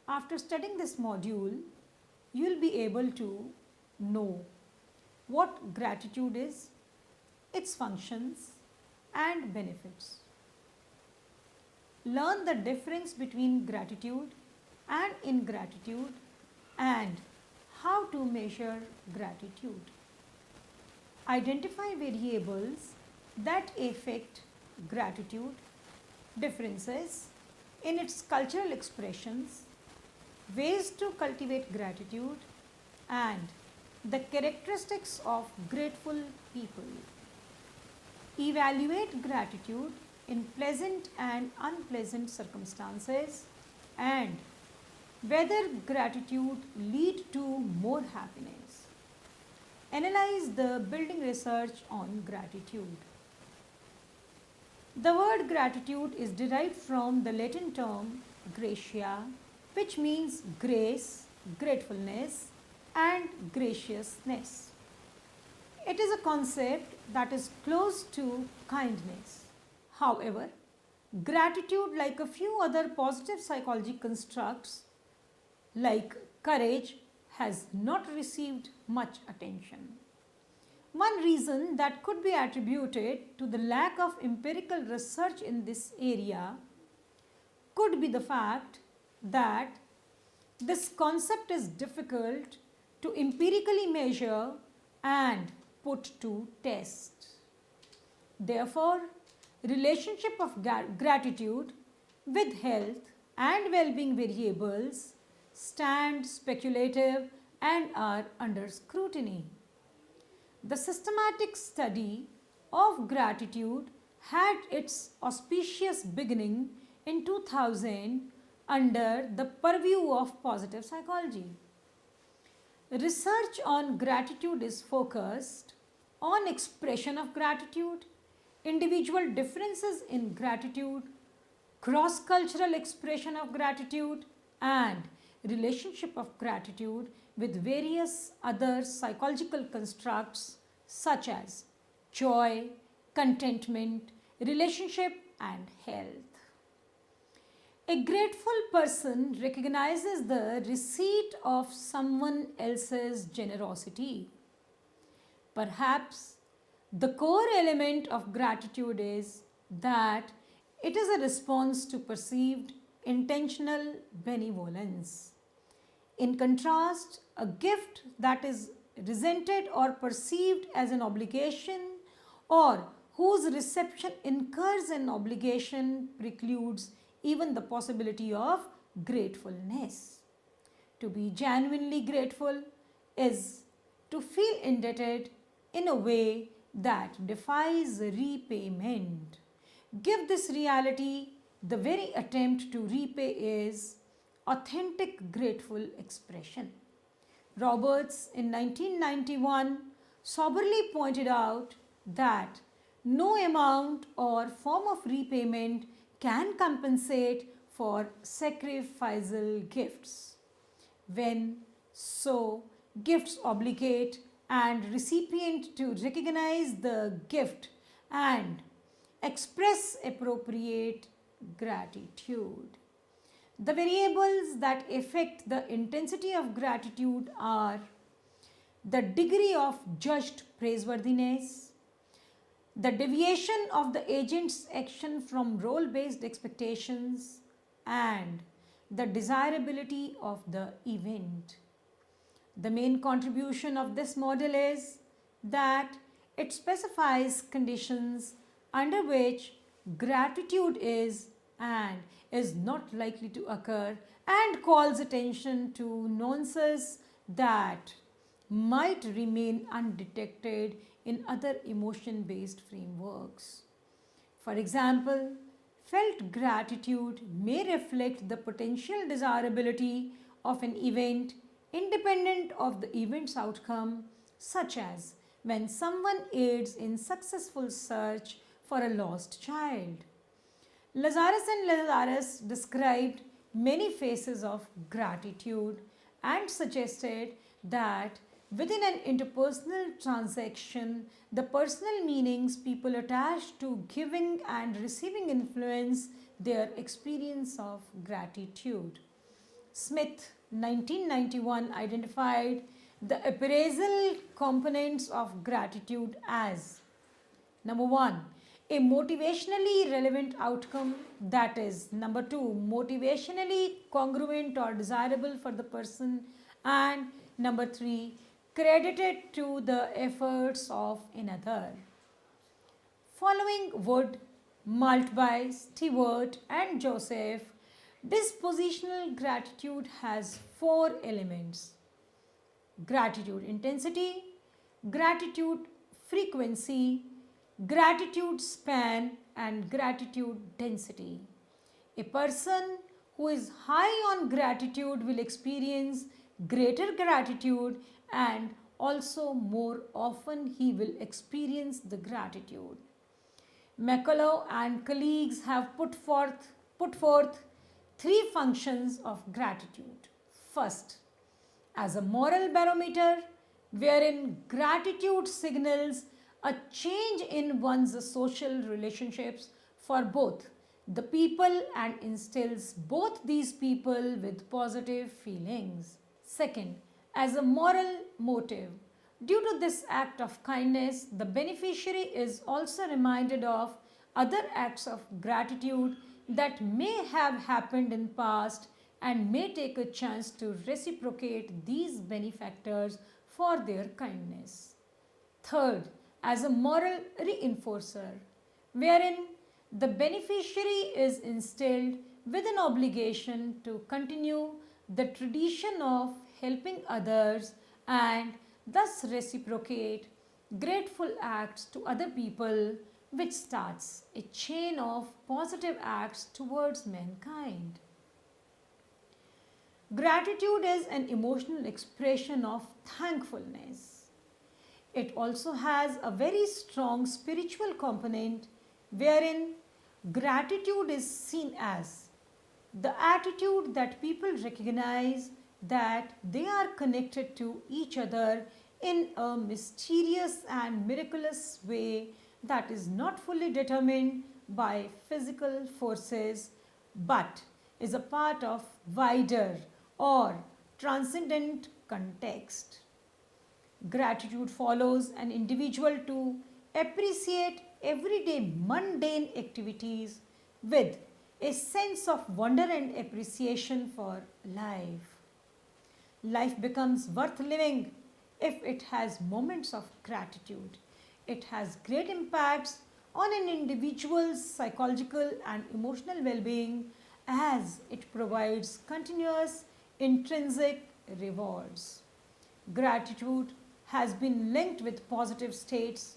After studying this module, you will be able to know what gratitude is, its functions and benefits. Learn the difference between gratitude and ingratitude and how to measure gratitude. Identify variables that affect gratitude, differences in its cultural expressions, ways to cultivate gratitude, and the characteristics of grateful people. Evaluate gratitude in pleasant and unpleasant circumstances and whether gratitude lead to more happiness. Analyze the building research on gratitude. The word gratitude is derived from the Latin term gratia, which means grace, gratefulness and graciousness. It is a concept that is close to kindness. However, gratitude, like a few other positive psychology constructs like courage, has not received much attention. One reason that could be attributed to the lack of empirical research in this area could be the fact that this concept is difficult to empirically measure and put to test. Therefore, relationship of gratitude with health and well-being variables stand speculative and are under scrutiny. The systematic study of gratitude had its auspicious beginning in 2000 under the purview of positive psychology. Research on gratitude is focused on expression of gratitude, individual differences in gratitude, cross-cultural expression of gratitude, and relationship of gratitude with various other psychological constructs such as joy, contentment, relationship, and health. A grateful person recognizes the receipt of someone else's generosity. Perhaps the core element of gratitude is that it is a response to perceived intentional benevolence. In contrast, a gift that is resented or perceived as an obligation or whose reception incurs an obligation precludes even the possibility of gratefulness. To be genuinely grateful is to feel indebted in a way that defies repayment. Give this reality, the very attempt to repay is authentic grateful expression. Roberts in 1991 soberly pointed out that no amount or form of repayment can compensate for sacrificial gifts. When so, gifts obligate and recipient to recognize the gift and express appropriate gratitude. The variables that affect the intensity of gratitude are the degree of judged praiseworthiness, the deviation of the agent's action from role-based expectations, and the desirability of the event. The main contribution of this model is that it specifies conditions under which gratitude is and is not likely to occur and calls attention to nuances that might remain undetected in other emotion-based frameworks. For example, felt gratitude may reflect the potential desirability of an event independent of the event's outcome, such as when someone aids in successful search for a lost child. Lazarus and Lazarus described many phases of gratitude and suggested that within an interpersonal transaction, the personal meanings people attach to giving and receiving influence their experience of gratitude. Smith 1991 identified the appraisal components of gratitude as number 1, a motivationally relevant outcome, that is number 2, motivationally congruent or desirable for the person, and number 3, credited to the efforts of another. Following Wood, Maltby, Stewart, and Joseph, dispositional gratitude has 4 elements: gratitude intensity, gratitude frequency, gratitude span, and gratitude density. A person who is high on gratitude will experience greater gratitude, and also more often he will experience the gratitude. McCullough and colleagues have put forth 3 functions of gratitude. First, as a moral barometer, wherein gratitude signals a change in one's social relationships for both the people and instills both these people with positive feelings. Second, as a moral motive, due to this act of kindness, the beneficiary is also reminded of other acts of gratitude that may have happened in past and may take a chance to reciprocate these benefactors for their kindness. Third, as a moral reinforcer, wherein the beneficiary is instilled with an obligation to continue the tradition of helping others and thus reciprocate grateful acts to other people, which starts a chain of positive acts towards mankind. Gratitude is an emotional expression of thankfulness. It also has a very strong spiritual component wherein gratitude is seen as the attitude that people recognize that they are connected to each other in a mysterious and miraculous way that is not fully determined by physical forces but is a part of wider or transcendent context. Gratitude follows an individual to appreciate everyday mundane activities with a sense of wonder and appreciation for life. Life becomes worth living if it has moments of gratitude. It has great impacts on an individual's psychological and emotional well-being as it provides continuous intrinsic rewards. Gratitude has been linked with positive states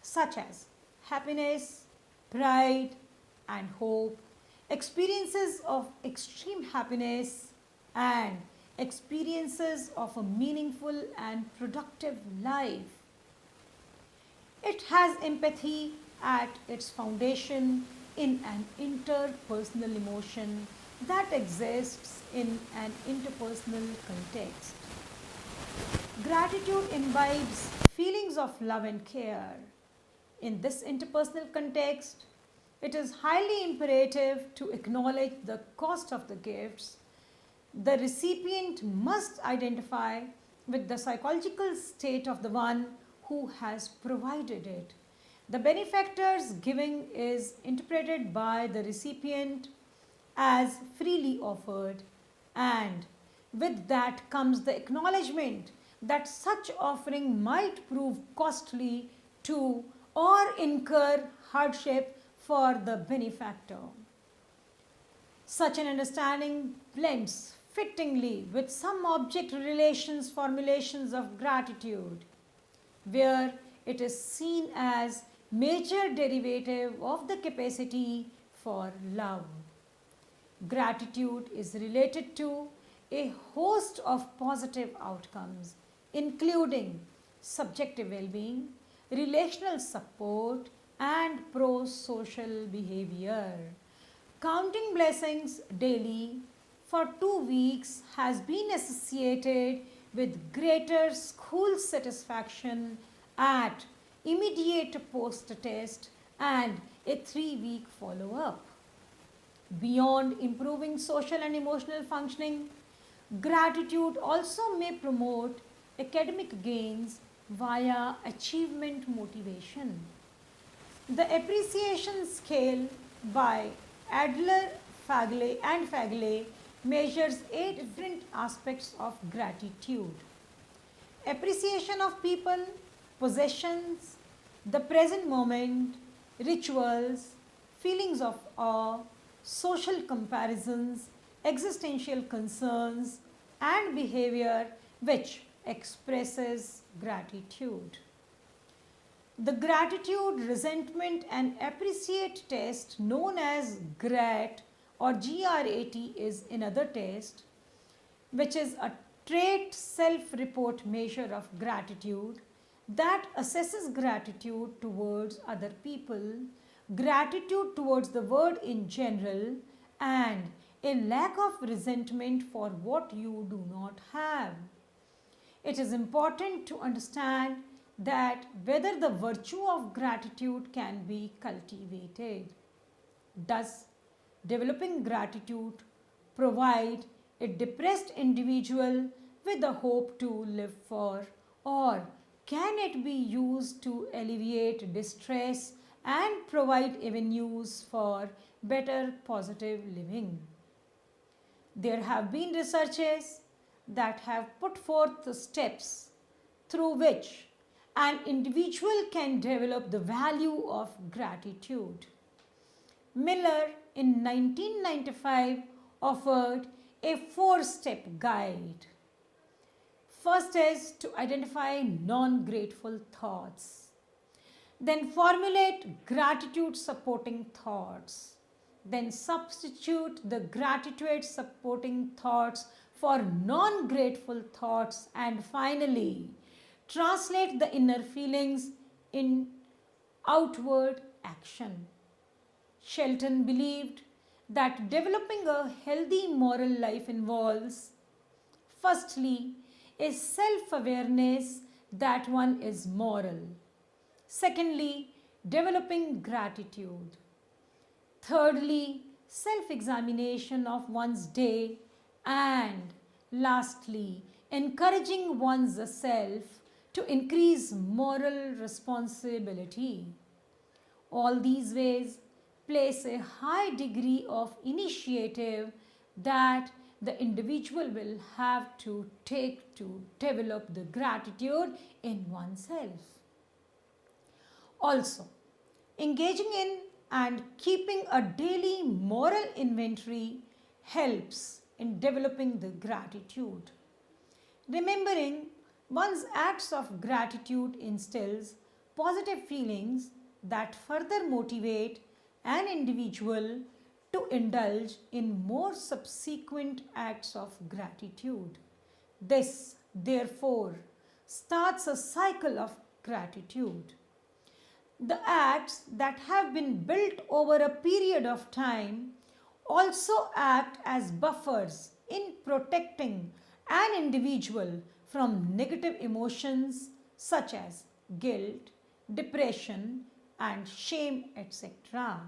such as happiness, pride, and hope, experiences of extreme happiness, and experiences of a meaningful and productive life. It has empathy at its foundation in an interpersonal emotion that exists in an interpersonal context. Gratitude imbibes feelings of love and care. In this interpersonal context, it is highly imperative to acknowledge the cost of the gifts. The recipient must identify with the psychological state of the one who has provided it. The benefactor's giving is interpreted by the recipient as freely offered, and with that comes the acknowledgement that such offering might prove costly to or incur hardship for the benefactor. Such an understanding blends fittingly with some object relations formulations of gratitude, where it is seen as major derivative of the capacity for love. Gratitude is related to a host of positive outcomes, including subjective well-being, relational support, and pro-social behavior. Counting blessings daily for 2 weeks has been associated with greater school satisfaction at immediate post-test and a 3-week follow-up. Beyond improving social and emotional functioning, Gratitude also may promote academic gains via achievement motivation. The appreciation scale by Adler Fagle measures 8 different aspects of gratitude: appreciation of people, possessions, the present moment, rituals, feelings of awe, social comparisons, existential concerns, and behavior which expresses gratitude. The gratitude, resentment, and appreciate test, known as GRAT or GRAT, is another test which is a trait self report measure of gratitude that assesses gratitude towards other people, gratitude towards the world in general, and a lack of resentment for what you do not have. It is important to understand that whether the virtue of gratitude can be cultivated. Does developing gratitude provide a depressed individual with a hope to live for, or can it be used to alleviate distress and provide avenues for better positive living? There have been researches that have put forth the steps through which an individual can develop the value of gratitude. Miller in 1995 offered a 4-step guide. First is to identify non-grateful thoughts. Then formulate gratitude supporting thoughts. Then substitute the gratitude supporting thoughts for non-grateful thoughts, and finally translate the inner feelings in outward action. Shelton believed that developing a healthy moral life involves, firstly, a self-awareness that one is moral. Secondly, developing gratitude. Thirdly, self-examination of one's day. And lastly, encouraging one's self to increase moral responsibility. All these ways place a high degree of initiative that the individual will have to take to develop the gratitude in oneself. Also, engaging in and keeping a daily moral inventory helps in developing the gratitude. Remembering one's acts of gratitude instills positive feelings that further motivate an individual to indulge in more subsequent acts of gratitude. This, therefore, starts a cycle of gratitude. The acts that have been built over a period of time also act as buffers in protecting an individual from negative emotions such as guilt, depression, and shame, etc.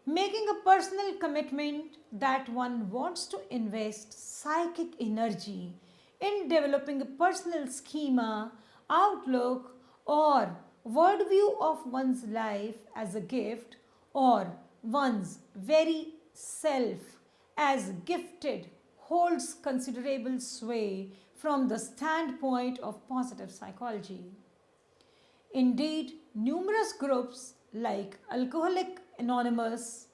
Making a personal commitment that one wants to invest psychic energy in developing a personal schema, outlook, or worldview of one's life as a gift, or one's very self as gifted, holds considerable sway from the standpoint of positive psychology. Indeed, numerous groups like Alcoholic Anonymous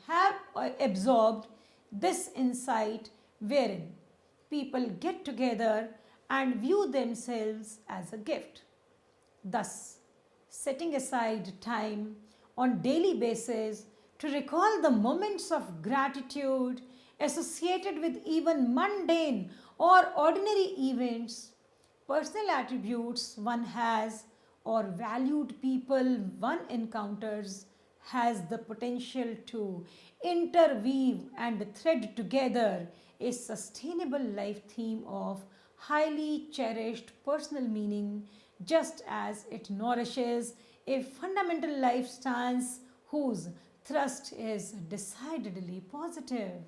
have absorbed this insight, wherein people get together and view themselves as a gift. Thus, setting aside time on daily basis to recall the moments of gratitude associated with even mundane or ordinary events, personal attributes one has, or valued people one encounters, has the potential to interweave and thread together a sustainable life theme of highly cherished personal meaning, just as it nourishes a fundamental life stance whose thrust is decidedly positive.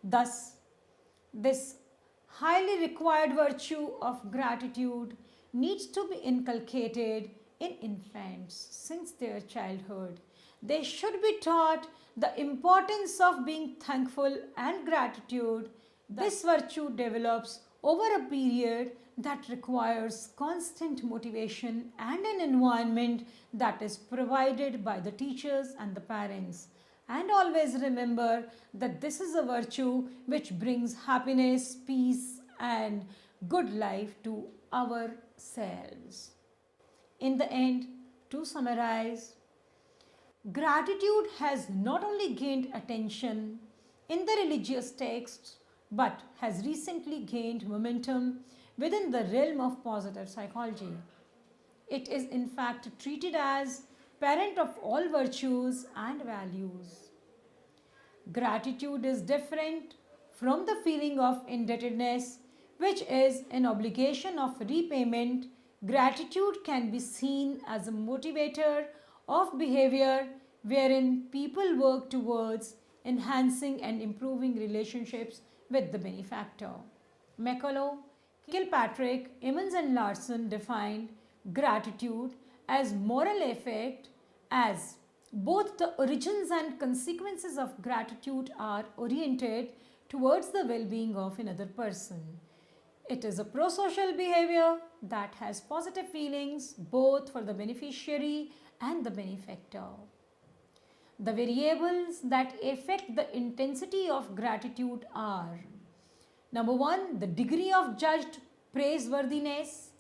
Thus, This highly required virtue of gratitude needs to be inculcated in infants since their childhood. They should be taught the importance of being thankful and gratitude. This virtue develops over a period that requires constant motivation and an environment that is provided by the teachers and the parents. And always remember that this is a virtue which brings happiness, peace, and good life to ourselves. In the end, to summarize, gratitude has not only gained attention in the religious texts but has recently gained momentum within the realm of positive psychology. It is in fact treated as parent of all virtues and values. Gratitude is different from the feeling of indebtedness, which is an obligation of repayment. Gratitude can be seen as a motivator of behavior wherein people work towards enhancing and improving relationships with the benefactor. McCullough, Kilpatrick, Emmons, and Larson defined gratitude as moral effect as both the origins and consequences of gratitude are oriented towards the well being of another person. It is a prosocial behavior that has positive feelings both for the beneficiary and the benefactor. The variables that affect the intensity of gratitude are: number one, the degree of judged praiseworthiness.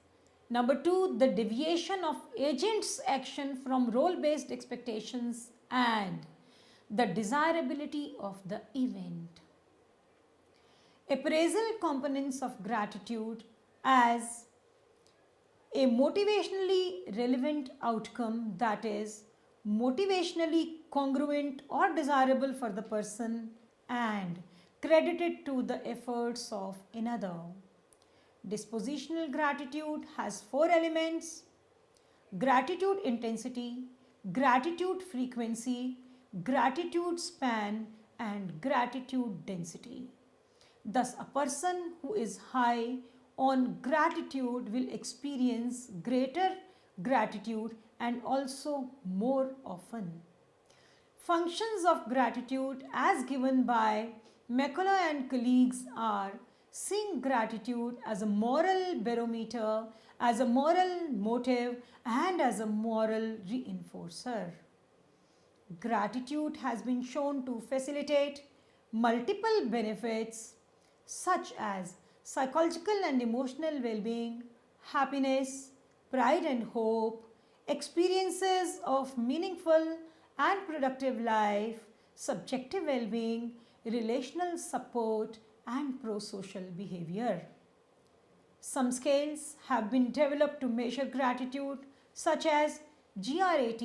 Number two, the deviation of agent's action from role based expectations, and the desirability of the event. Appraisal components of gratitude as a motivationally relevant outcome, that is, motivationally congruent or desirable for the person and credited to the efforts of another. Dispositional gratitude has four elements: gratitude intensity, gratitude frequency, gratitude span, and gratitude density. Thus, a person who is high on gratitude will experience greater gratitude and also more often. Functions of gratitude as given by McCullough and colleagues are: seeing gratitude as a moral barometer, as a moral motive, and as a moral reinforcer. Gratitude has been shown to facilitate multiple benefits such as psychological and emotional well being, happiness, pride and hope, experiences of meaningful and productive life, subjective well being, relational support, and pro social behavior. Some scales have been developed to measure gratitude, such as GRAT,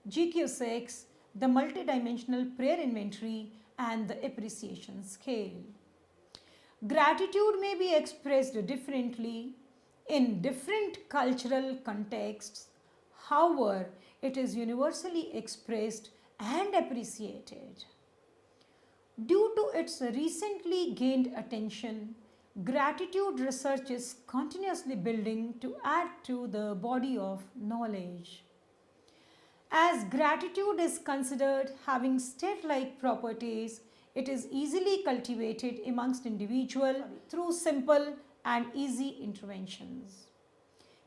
GQ6, the multidimensional prayer inventory, and the appreciation scale. Gratitude may be expressed differently in different cultural contexts. However, it is universally expressed and appreciated. Due to its recently gained attention, gratitude research is continuously building to add to the body of knowledge. As gratitude is considered having state-like properties, it is easily cultivated amongst individuals through simple and easy interventions.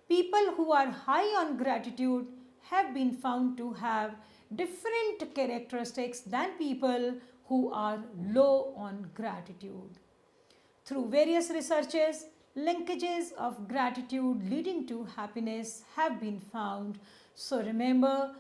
People who are high on gratitude have been found to have different characteristics than people who are low on gratitude. Through various researches, linkages of gratitude leading to happiness have been found. So remember,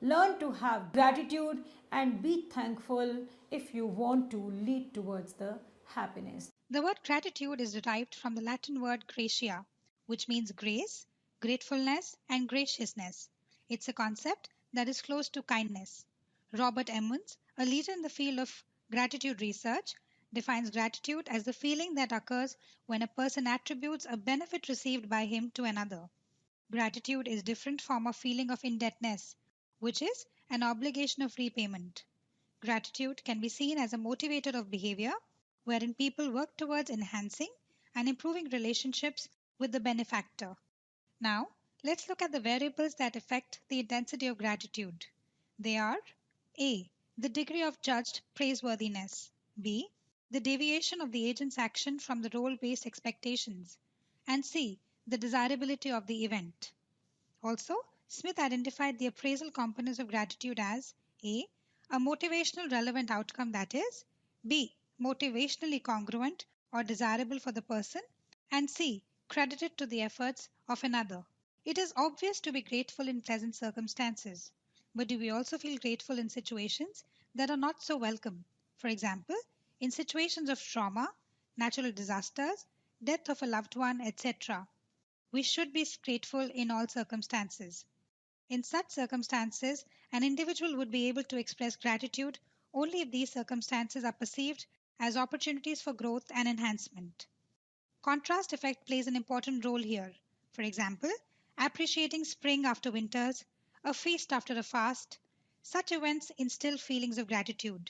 learn to have gratitude and be thankful if you want to lead towards the happiness. The word gratitude is derived from the Latin word gratia, which means grace, gratefulness, and graciousness. It's a concept that is close to kindness. Robert Emmons, a leader in the field of gratitude research, defines gratitude as the feeling that occurs when a person attributes a benefit received by him to another. Gratitude is different from a feeling of indebtedness, which is an obligation of repayment. Gratitude can be seen as a motivator of behavior wherein people work towards enhancing and improving relationships with the benefactor. Now, let's look at the variables that affect the intensity of gratitude. They are A. The degree of judged praiseworthiness, B. The deviation of the agent's action from the role based expectations, and C. The desirability of the event. Also, Smith identified the appraisal components of gratitude as A. A motivational relevant outcome, that is, B. Motivationally congruent or desirable for the person, and C. Credited to the efforts of another. It is obvious to be grateful in pleasant circumstances, but do we also feel grateful in situations that are not so welcome? For example, in situations of trauma, natural disasters, death of a loved one, etc. We should be grateful in all circumstances. In such circumstances, an individual would be able to express gratitude only if these circumstances are perceived as opportunities for growth and enhancement. Contrast effect plays an important role here. For example, appreciating spring after winters, a feast after a fast, such events instill feelings of gratitude.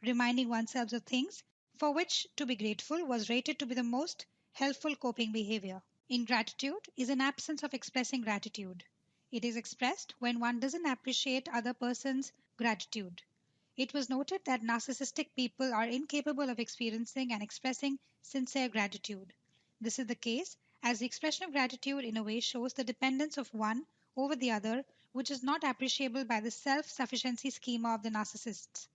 Reminding oneself of things for which to be grateful was rated to be the most helpful coping behavior. Ingratitude is an absence of expressing gratitude. It is expressed when one doesn't appreciate other person's gratitude. It was noted that narcissistic people are incapable of experiencing and expressing sincere gratitude. This is the case as the expression of gratitude in a way shows the dependence of one over the other, which is not appreciable by the self sufficiency schema of the narcissists.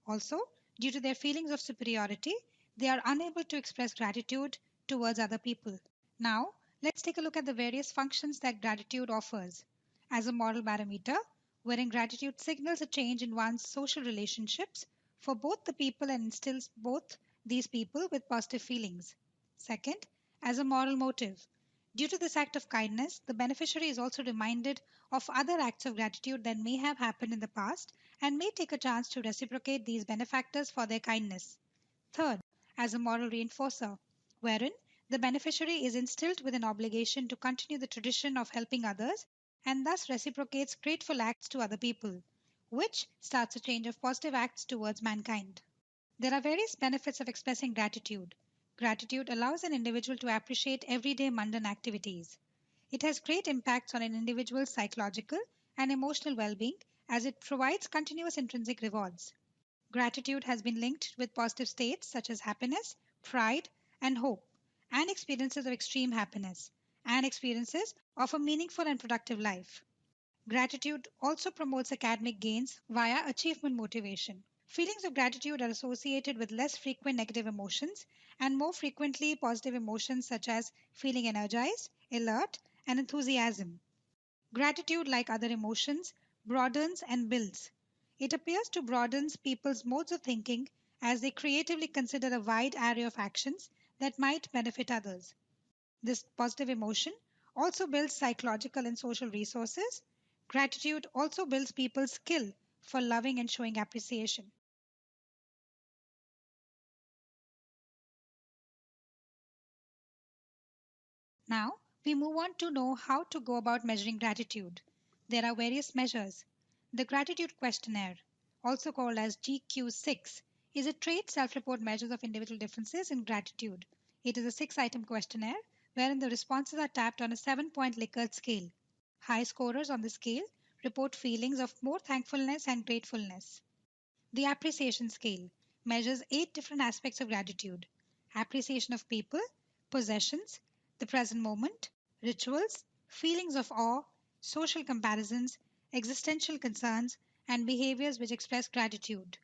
Also, due to their feelings of superiority, they are unable to express gratitude towards other people. Now, let's take a look at the various functions that gratitude offers. As a moral barometer, wherein gratitude signals a change in one's social relationships for both the people and instills both these people with positive feelings. Second, as a moral motive. Due to this act of kindness, the beneficiary is also reminded of other acts of gratitude that may have happened in the past and may take a chance to reciprocate these benefactors for their kindness. Third, as a moral reinforcer, wherein the beneficiary is instilled with an obligation to continue the tradition of helping others and thus reciprocates grateful acts to other people, which starts a chain of positive acts towards mankind. There are various benefits of expressing gratitude. Gratitude allows an individual to appreciate everyday mundane activities. It has great impacts on an individual's psychological and emotional well being as it provides continuous intrinsic rewards. Gratitude has been linked with positive states such as happiness, pride, and hope, and experiences of extreme happiness, and experiences of a meaningful and productive life. Gratitude also promotes academic gains via achievement motivation. Feelings of gratitude are associated with less frequent negative emotions and more frequently positive emotions such as feeling energized, alert, and enthusiasm. Gratitude, like other emotions, broadens and builds. It appears to broaden people's modes of thinking as they creatively consider a wide array of actions that might benefit others. This positive emotion also builds psychological and social resources. Gratitude also builds people's skill for loving and showing appreciation. Now, we move on to know how to go about measuring gratitude. There are various measures. The Gratitude Questionnaire, also called as GQ6, is a trait self report measures of individual differences in gratitude. It is a 6 item questionnaire wherein the responses are tapped on a 7 point Likert scale. High scorers on the scale report feelings of more thankfulness and gratefulness. The Appreciation Scale measures 8 different aspects of gratitude: appreciation of people, possessions, the present moment, rituals, feelings of awe, social comparisons, existential concerns, and behaviors which express gratitude.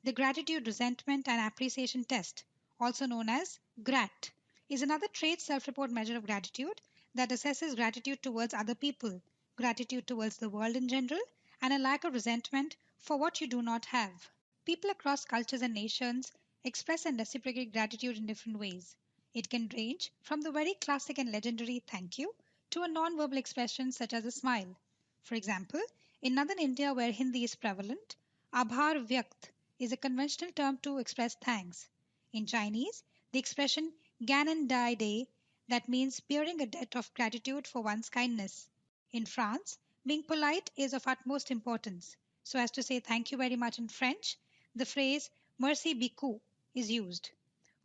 The Gratitude Resentment and Appreciation Test, also known as GRAT, is another trait self report measure of gratitude that assesses gratitude towards other people, gratitude towards the world in general, and a lack of resentment for what you do not have. People across cultures and nations express and reciprocate gratitude in different ways. It can range from the very classic and legendary thank you to a non-verbal expression such as a smile. For example, in northern India where Hindi is prevalent, Abhar Vyakt is a conventional term to express thanks. In Chinese, the expression Ganan Dai Day that means bearing a debt of gratitude for one's kindness. In France, being polite is of utmost importance. So as to say thank you very much in French, the phrase merci beaucoup is used.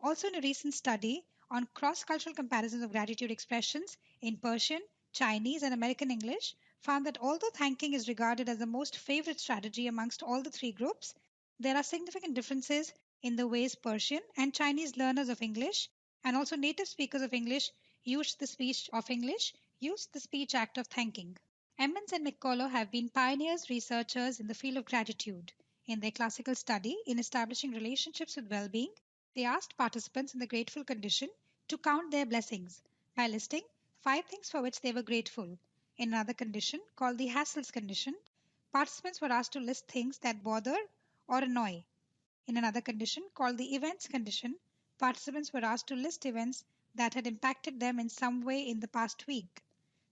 Also, in a recent study on cross cultural comparisons of gratitude expressions in Persian, Chinese, and American English, found that although thanking is regarded as the most favorite strategy amongst all the three groups, there are significant differences in the ways Persian and Chinese learners of English and also native speakers of English use the speech act of thanking. Emmons and McCullough have been pioneers researchers in the field of gratitude. In their classical study in establishing relationships with well being, they asked participants in the grateful condition to count their blessings by listing five things for which they were grateful. In another condition, called the Hassel's condition, participants were asked to list things that bother or annoy. In another condition, called the events condition, participants were asked to list events that had impacted them in some way in the past week.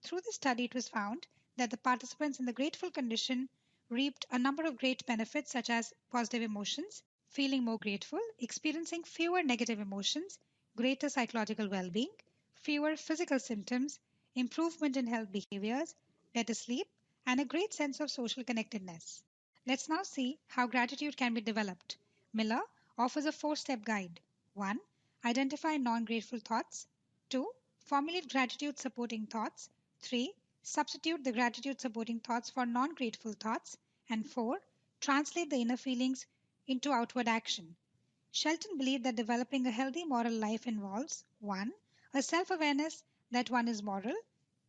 Through this study, it was found that the participants in the grateful condition reaped a number of great benefits, such as positive emotions, feeling more grateful, experiencing fewer negative emotions, greater psychological well being, fewer physical symptoms, improvement in health behaviors, better sleep, and a great sense of social connectedness. Let's now see how gratitude can be developed. Miller offers a four-step guide. 1. Identify non grateful thoughts. 2. Formulate gratitude supporting thoughts. 3. Substitute the gratitude supporting thoughts for non grateful thoughts. And 4. Translate the inner feelings into outward action. Shelton believed that developing a healthy moral life involves 1. A self awareness that one is moral,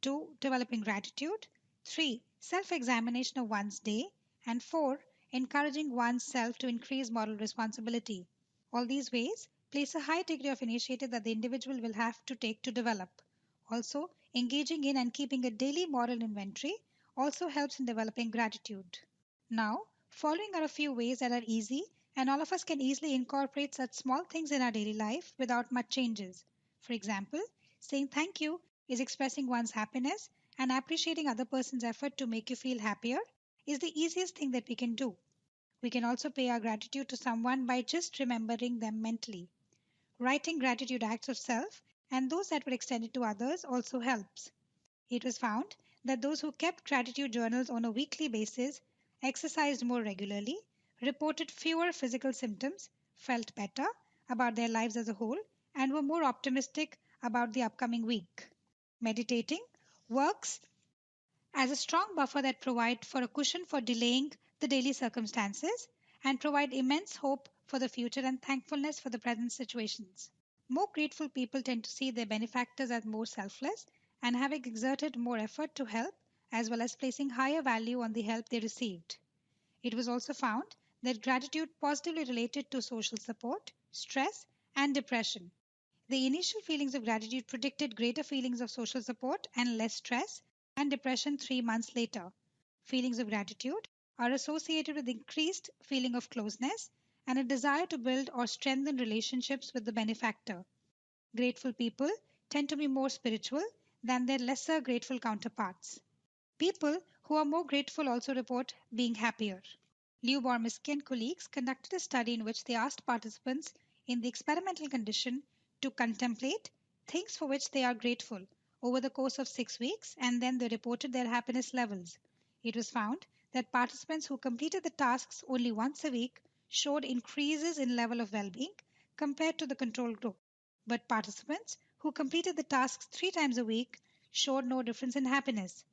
2. Developing gratitude, 3. Self examination of one's day, and 4. Encouraging one's self to increase moral responsibility. All these ways place a high degree of initiative that the individual will have to take to develop. Also, engaging in and keeping a daily moral inventory also helps in developing gratitude. Now, following are a few ways that are easy and all of us can easily incorporate such small things in our daily life without much changes. For example, saying thank you is expressing one's happiness and appreciating other person's effort to make you feel happier is the easiest thing that we can do. We can also pay our gratitude to someone by just remembering them mentally. Writing gratitude acts of self and those that were extended to others also helps. It was found that those who kept gratitude journals on a weekly basis exercised more regularly, reported fewer physical symptoms, felt better about their lives as a whole, and were more optimistic about the upcoming week. Meditating works as a strong buffer that provides for a cushion for delaying the daily circumstances and provide immense hope for the future and thankfulness for the present situations. More grateful people tend to see their benefactors as more selfless and having exerted more effort to help, as well as placing higher value on the help they received. It was also found that gratitude positively related to social support, stress, and depression. The initial feelings of gratitude predicted greater feelings of social support and less stress and depression 3 months later. Feelings of gratitude are associated with increased feeling of closeness and a desire to build or strengthen relationships with the benefactor. Grateful people tend to be more spiritual than their lesser grateful counterparts. People who are more grateful also report being happier. Liu Bormisky and colleagues conducted a study in which they asked participants in the experimental condition to contemplate things for which they are grateful over the course of 6 weeks and then they reported their happiness levels. It was found that participants who completed the tasks only once a week showed increases in level of well being compared to the control group. But participants who completed the tasks 3 times a week showed no difference in happiness.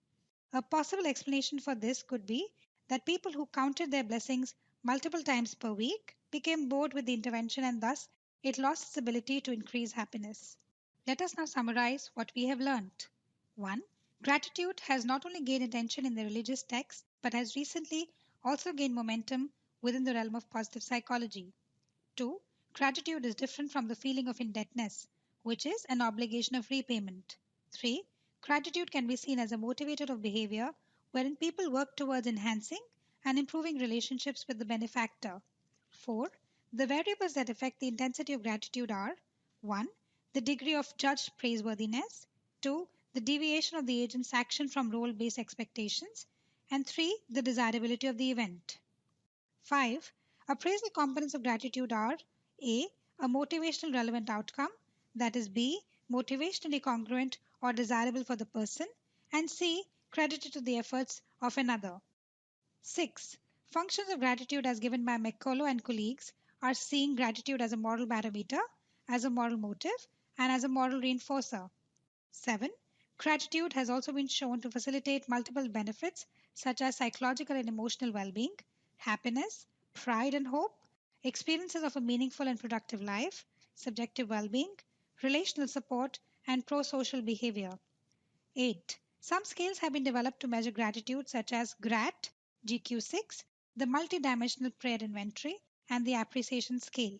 A possible explanation for this could be that people who counted their blessings multiple times per week became bored with the intervention and thus it lost its ability to increase happiness. Let us now summarize what we have learned. 1. Gratitude has not only gained attention in the religious texts but has recently also gained momentum within the realm of positive psychology. 2. Gratitude is different from the feeling of indebtedness, which is an obligation of repayment. 3. Gratitude can be seen as a motivator of behavior wherein people work towards enhancing and improving relationships with the benefactor. 4. The variables that affect the intensity of gratitude are 1. The degree of judged praiseworthiness, 2. The deviation of the agent's action from role based expectations, and 3. The desirability of the event. 5. Appraisal components of gratitude are A. A motivational relevant outcome, that is B. Motivationally congruent or desirable for the person, and C. Credited to the efforts of another. 6. Functions of gratitude as given by McCullough and colleagues are seeing gratitude as a moral barometer, as a moral motive, and as a moral reinforcer. 7. Gratitude has also been shown to facilitate multiple benefits such as psychological and emotional well being, happiness, pride and hope, experiences of a meaningful and productive life, subjective well being, relational support, and pro social behavior. 8. Some scales have been developed to measure gratitude, such as GRAT, GQ6, the multidimensional prayer inventory, and the appreciation scale.